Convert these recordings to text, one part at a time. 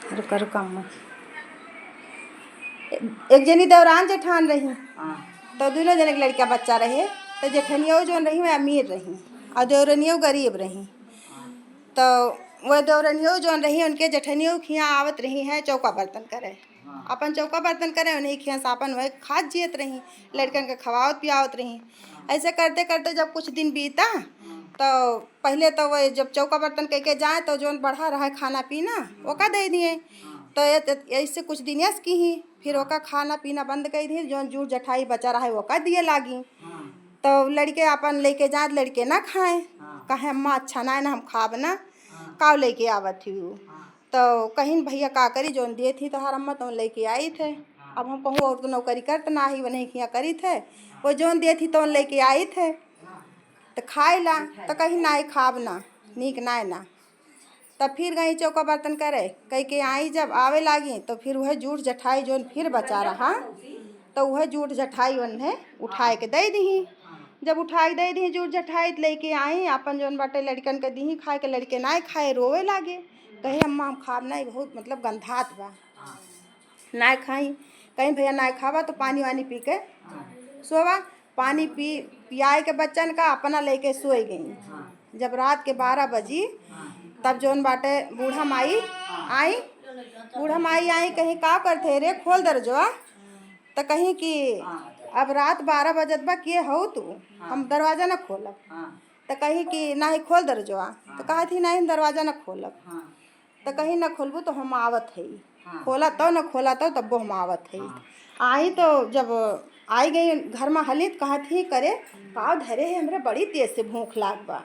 रुका रुका अम्मा। एक जनी दौरान जेठान रही, तो दोनों जने के लड़का बच्चा रहे। तो जेठनियो जो रही वह अमीर रही और देवरनियो गरीब रही। तो वह देवरनियो जो रही उनके जेठनियो खिया आवत रही हैं चौका बर्तन करे, अपन चौका बर्तन करे उन्हीं खिया सापन वह खाद जियत रही, लड़कन के खवावत पियावत रही। ऐसे करते करते जब कुछ दिन बीता तो पहले तो वह जब चौका बर्तन कह के जाए तो जो बढ़ा रहा है खाना पीना वो का दे दिए। तो ऐसे कुछ दिन यस की ही फिर वो का खाना पीना बंद कर दिए, जो जूठ जठाई बचा रहा है वो का दिए लागी। तो लड़के अपन लेके जाए, लड़के ना खाएं, कहे अम्मा अच्छा ना है ना हम खाब ना, काव लेके आवत थी वो। तो कहीं भैया का करी जोन दिए थी तो हर अम्मा तो लेके आई थे। अब हम कहूँ और तो नौकरी करते ना ही वो नहीं किया करी थे, वो जोन दिए थी तो लेके आई थे। तो खाए ला तो कहीं ना खाब ना नीक ना। तब फिर गई चौका बर्तन करे कह के आई, जब आवे लागी तो फिर वह जूठ जठाई जोन फिर बचा रहा, तो वह जूठ जठाई उन्हें उठाए के दे दी। जब उठाई दे दी जूठ जठाई लेके आई अपन जोन बाटे लड़कन के दी खाए के, लड़के ना खाए रोवे लागे, कहे अम्मा हम खाब नहीं, बहुत मतलब गंधात बा ना खाई। कहीं भैया ना खावा तो पानी वानी पी के सोवा। पानी पियाए के बच्चन का अपना लेके सोए गई। जब रात के 12 बजी तब जोन बाटे बूढ़ा माई आई, बूढ़ा माई आई कहीं का करते रे खोल दरजवा। तो कहीं कि अब रात 12 बजत बा किए हो तू, हम दरवाज़ा न खोलब। तो कहीं कि ना ही खोल दरजवा, तो कहा थी नहीं हम दरवाज़ा न खोलब। तो कहीं न खोलबू तो हम आवत है, खोला तो न खोला तो तब वो हम आवत है। आई तो जब आई गई घर में हली तो कहा थी करे काव धरे है हमरे बड़ी तेज से भूख लाग बा।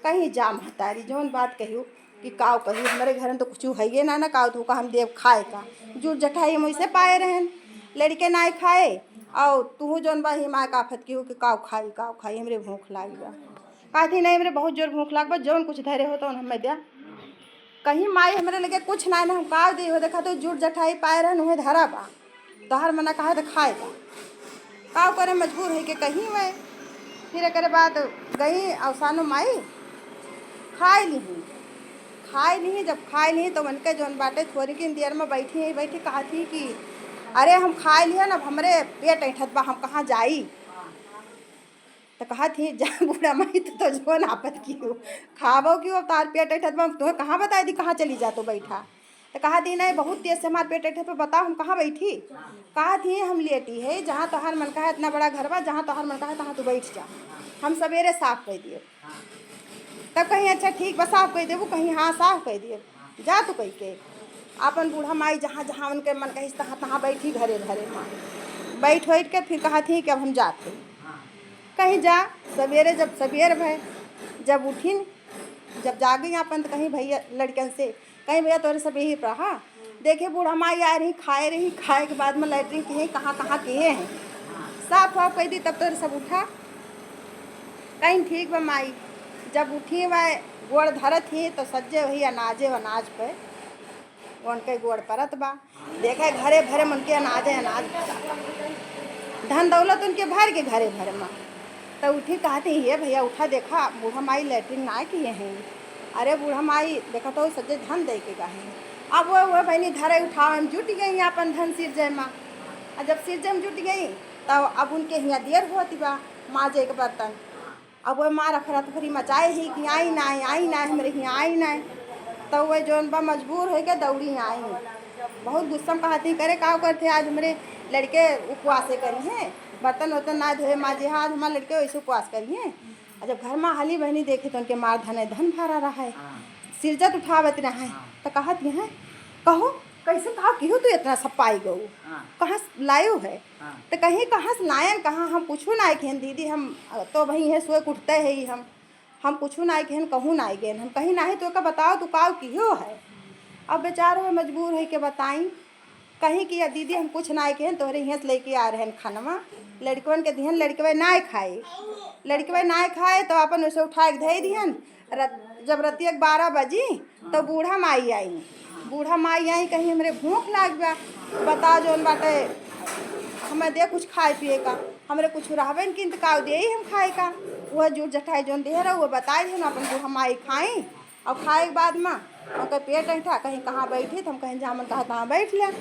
कहीं जा महतारी जोन बात कही कि काव कही हमारे घर में तो कुछ है ना काव तो का हम देव खाए का, जूठ जठाई हम वैसे पाए रहन, लड़के ना खाए और तू जोन बा हिमा काफत की हो कि काव खाई हमरे भूख लाग बा। कहा थी नहीं हमरे बहुत जोर भूख लाग बा, जोन कुछ धरे हो तो हमें दिया। कहीं माई हमारे लगे कुछ ना हम काव दे हो, देखा तो जूठ जठाई पाए रहन उन्हें धरा बा, तो हर मना कहा तो खाएगा काव करे मजबूर है कि कहीं वह। फिर एक बाद गई अवसानो माई खाए ली। जब खाए ली तो उनके जोन बाटे थोड़ी की देर में बैठी कहा थी कि अरे हम खाए लिए ना, अब हमरे पेट ऐठत बा हम कहाँ जाई। तो कहा थी जा बूढ़ा माई तो जो नापत की हो खाबो क्यों, तार पेट ऐठत बा तुम्हें कहाँ बताई दी कहाँ चली जा तो बैठा। तो कहा थी नहीं बहुत तेज से हमारे पेट ऐठत, तो बताओ हम कहाँ बैठी। कहा थी हम लेटी है जहाँ तोहर मन का है, इतना बड़ा घर बा जहाँ तोहर मन का है तहाँ तू बैठ जा, हम सवेरे साफ कर दिए। तब कहीं अच्छा ठीक बस साफ कह देबू, कहीं हाँ साफ कह दिए जा तू कह के। अपन बूढ़ा माई जहाँ जहाँ उनके मन कही तहाँ तहाँ बैठी घरे घरे माँ बैठ के फिर कहा थी कि अब हम जाते कहीं जा। सवेरे जब सवेर भय जब उठिन जब जागी अपन तो कहीं भैया लड़कन से कहीं भैया तोरे सब यही रहा देखे बूढ़ा माई आ रही खाए के बाद में लैट्रिन किए कहाँ किए हैं साफ वाफ कह दी। तब तोरे सब उठा कहीं ठीक बा माई जब उठी वह गोड़ धरत ही तो सज्जे वही अनाज पे उनके गोड़ परत बा, देखे घरे भरे मन के अनाज धन दौलत उनके भर के घरे भरे माँ। तो उठी कहते ये भैया उठा देखा बूढ़ा माई लैट्रिन ना किए हैं। अरे बूढ़ा माई देखा तो सज्जे धन दे के गए। अब वो बहनी धरे उठाओ हम जुट गई अपन धन सिर जय माँ। और जब सिर जय में जुट गई तब अब उनके यहाँ देर होती बा माजे के बर्तन। अब वह माँ रफरा तफरी मचाए ही कि आई ना हमारे यहाँ आई ना। तो वह जोन बा मजबूर हो के दौड़ी आई, बहुत गुस्सा कहती करे का करते आज हमारे लड़के उपवास करी हैं, बर्तन वर्तन ना धोए माजे हाथ हमारे लड़के वैसे उपवास करी हैं। और जब घर में हाली बहनी देखे तो उनके मार धन भरा रहा है, सिरजत उठावत रहा है। तो कहती हैं कहो कैसे कहा कि हो तू इतना सब पाई गऊ कहाँ लायो है। तो कहीं कहाँ से लायन कहाँ हम पूछू ना आए दीदी, हम तो वही है सोए उठते है ही हम पूछू ना आए कहूँ ना आए हम कहीं ना तो का बताओ तू काव की हो है। अब बेचारो में मजबूर है कि बताई कहीं कि दीदी हम कुछ ना आए तोहरे यहाँ से लेके आ रहे हैं खाना लड़कवन के दिहन लड़के ना खाए तो अपन उसे उठा के धे दिहन। जब रतिया 12 बजी तो बूढ़ा माई आई कहीं हमरे भूख लाग बा, बता जोन बाटे हमें दे कुछ खाए पिए का, हमरे कुछ रहबे न कि इंतकाव दे ही हम खाए का। वह जूठ जठाई जोन दे रहा वो बताए हम अपन बूढ़ा माई खाई और खाए के बाद में उनका पेट ऐठा कहीं कहाँ बैठी, तो हम कहीं जामन कहा कहाँ बैठ लिया।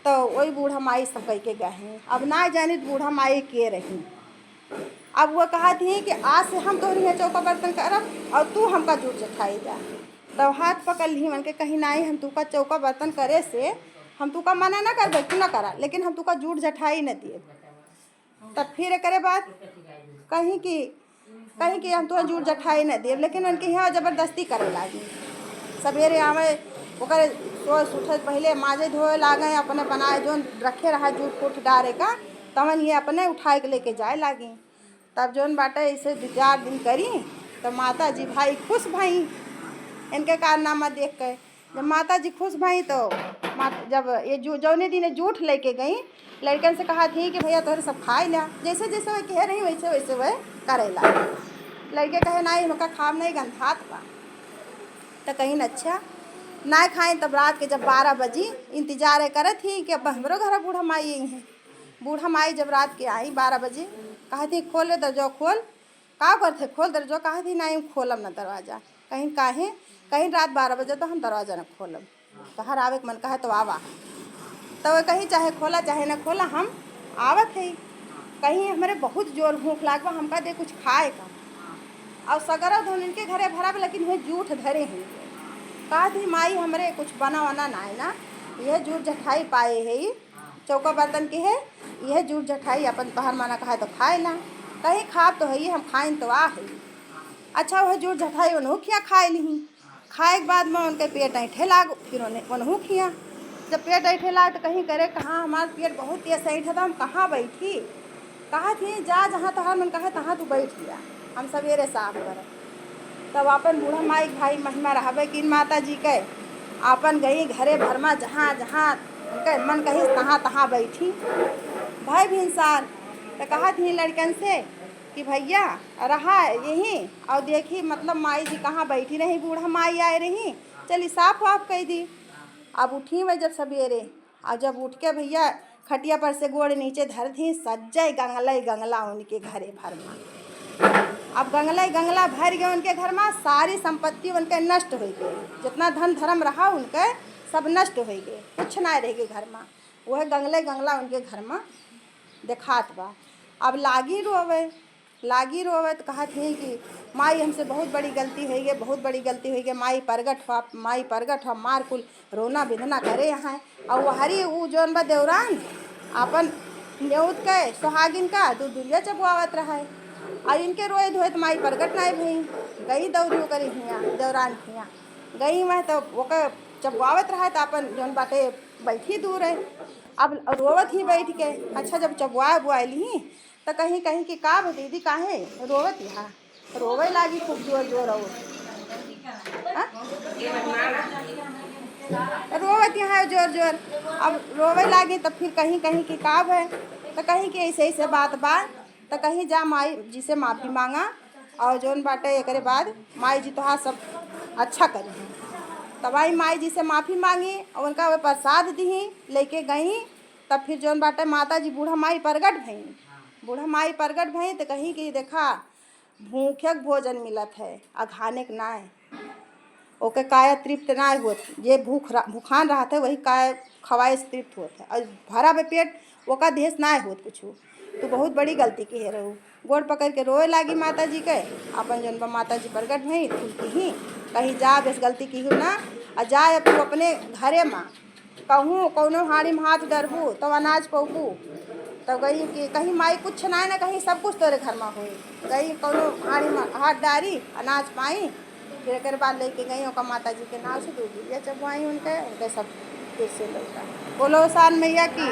तो वही बूढ़ा माई सब कह के गए हैं। अब ना जानी बूढ़ा माई के रही। अब वो कहा थी कि आज से हम तोहरी है चौका बर्तन करब और तू हमका जूठ जठाई जा। तब हाथ पकड़ ली मन के कहीं नहीं हम तू का चौका बर्तन करे से हम तू का मना ना कर तू ना करा, लेकिन हम तू का जूठ जठाई न दिए। तब फिर करे बात कहीं कि हम तो जूठ जठाई न दिए, लेकिन उनके यहाँ ज़बरदस्ती करे लागी। सवेरे आवे ओकर सोच उठे पहले माजे धोए लागे, अपने बनाए जो रखे रहा जूठ फूट डारे का, तवन ये अपने उठाए के लेके जाए लागी। तब जोन बाटे ऐसे 2-4 दिन करी तो माता जी भाई खुश भाई इनके कारनामा देख के। जब माता जी खुश भाई तो जब ये जौने दिन जूठ लेके गई, लड़कन से कहा थी कि भैया तोहरे सब खाए ला, जैसे जैसे वह कह रही वैसे वैसे वह करे ला। लड़के कहे नहीं हमका खाम नहीं गंधात बा। तो कहीं अच्छा ना खाए। तब रात के जब 12 बजी इंतजार करे थी कि अब हमरो घर बूढ़ा माई आई हैं। बूढ़ा माई जब रात के आई 12 बजे कहा थी खोल दरजो खोल, का करते खोल दरजो, कहा थी नहीं खोलब ना दरवाज़ा। कहीं काहे कहीं रात 12 बजे तो हम दरवाज़ा न खोलब, तहर आवे के मन कहे तो आवा। तो वह कहीं चाहे खोला चाहे न खोला हम आवत है। कहीं हमारे बहुत जोर भूख लागवा हमका दे कुछ खाए का। और सगरा धन इनके घरे भरा, लेकिन वह जूठ धरे हैं। कहा थी माई हमरे कुछ बना वना ना है ना, यह जूठ जठाई पाए है चौका बर्तन के है, यह जूठ जठाई अपन तहर माना कहा तो खाए ला। कहीं खाब तो है हम खाइन तो आ है। अच्छा वह जूठ जठाई उन्हों खिया खाए ली। खाए के बाद में उनके पेट ऐठे लाग, फिर उन्हों खिया। जब पेट ऐठे लाग तो कहीं करे कहाँ हमारा पेट बहुत तेज ऐठा था, हम कहाँ बैठी। कहा थी जा जहाँ तहार मन कहे तहाँ तू बैठ लिया, हम सवेरे साफ कर। तब अपन बूढ़ा माई भाई महिमा रहबे कि माता जी के अपन गई घरे भरमा जहाँ जहाँ उनके मन कही तहाँ तहाँ बैठी। भाई भिनसार तो कहा थी लड़कन से कि भैया रहा यहीं और देखी मतलब माई जी कहाँ बैठी रही, बूढ़ा माई आए रही, चली साफ वाफ कह दी। अब उठी मैं जब सवेरे, और जब उठ के भैया खटिया पर से गोड़ नीचे धर दी, सज्जय गंगला उनके घरे भरमा। अब गंगला भर गए उनके घर में, सारी संपत्ति उनके नष्ट हो गई, जितना धन धर्म रहा उनके सब नष्ट हो गए, कुछ ना रह गए घर में। वह गंगला उनके घर में देखात बा। अब लागी रोवे तो कहा थी कि माई हमसे बहुत बड़ी गलती हुई है, बहुत बड़ी गलती हुई है, माई प्रगट हुआ मार कुल रोना बिधना करे यहाँ। और वहरी वो जौन बा देवरान अपन न्योत के सुहागिन का दूध दुलिया चबुआवत रहा है। और इनके रोए धोए तो माई प्रगट नहीं भई, गई दौड़ी करी हियाँ देवरान हियाँ गई मैं तो ओकर चबुआवत रहा है। तो अपन जौन बाटे बैठी दूर है, अब रोवत ही बैठ के। अच्छा जब चबुआ बुआली तो कहीं कि का दीदी काहे रोवत यहाँ, रोवे लागी खूब जोर और रोवत यहाँ जोर। अब रोवे लागी तो फिर कहीं कि का है, तो कहीं कि ऐसे बात बा। तो कहीं जा माई जी से माफ़ी मांगा और जौन बाटे एक बाद माई जी तोहार सब अच्छा करी। तब आई माई जी से माफ़ी मांगी और उनका वे प्रसाद दी लेके गई। तब फिर जौन बाटे माता जी बूढ़ा माई प्रगट भई तो कहीं कि देखा भूखे भोजन मिलत है अघाने के ना है, ओके काया तृप्त ना होत, ये भूखान रहते है वही काय खवाए तृप्त होत है, और भरा पे पेट ओका देश ना होत कुछ। तो बहुत बड़ी गलती की है रहू। गोड़ पकड़ के रोए लागी माता जी के। अपन जौन बा माता जी प्रगट भई खुलती ही कहीं जा बेस गलती की हो ना, और जाए तू अपने घरे माँ कहूँ कौनो हाड़ी में हाथ डरबू तो अनाज पौबू। तब गई कि कहीं माई कुछ ना कहीं सब कुछ तोरे घर में हुई। गई कौनो हाड़ी में हाथ डारी अनाज पाई, फिर एक बाद लेके गई ओका माता जी के नाव से दूध दिया चबुआई उनके सब फिर से लौटा। बोलो सान मैया की।